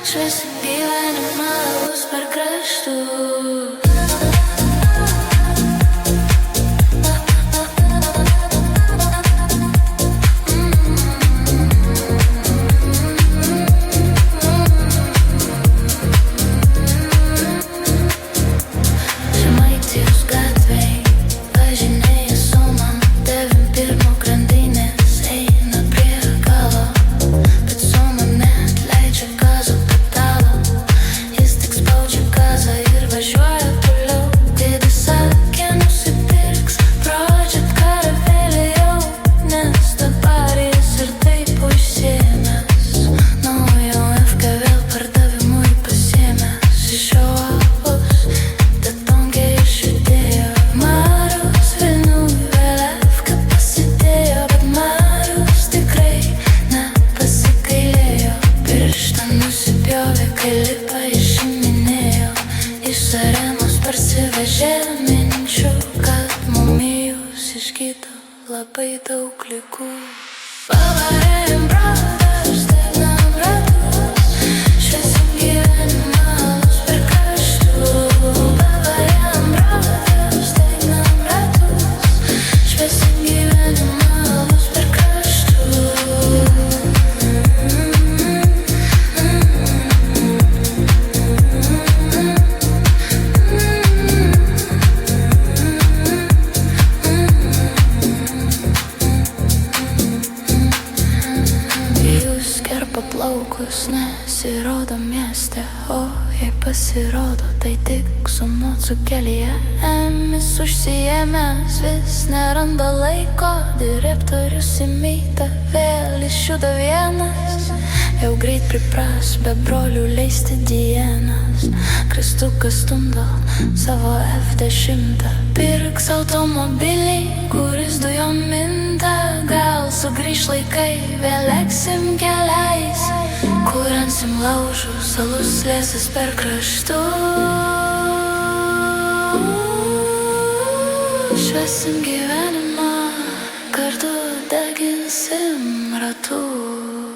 šviesim gyvenimą bus per kraštus. Minčių, kad mumijus išgydo labai daug ligų. Pavarėm brodas, stegnam ratus, šviesim gyvenimą bus per kraštus. Pavarėm brodas, stegnam ratus, šviesim gyvenimą bus per kraštus. Paplaukus nesirodo mieste, o jei pasirodo, tai tik su mocu kelyje. Emis užsiėmęs vis neranda laiko, direktorius įmyta, vėl išjuda vienas. Jau greit pripras be brolių leisti dienas. Kristukas stumdo savo F10, pirks automobilį, kuris dujom minta. Gal sugrįž laikai, vėl leksim keliais, kūrensim laužus, alus liesis per kraštus. Šviesim gyvenimą, kartu deginsim ratus.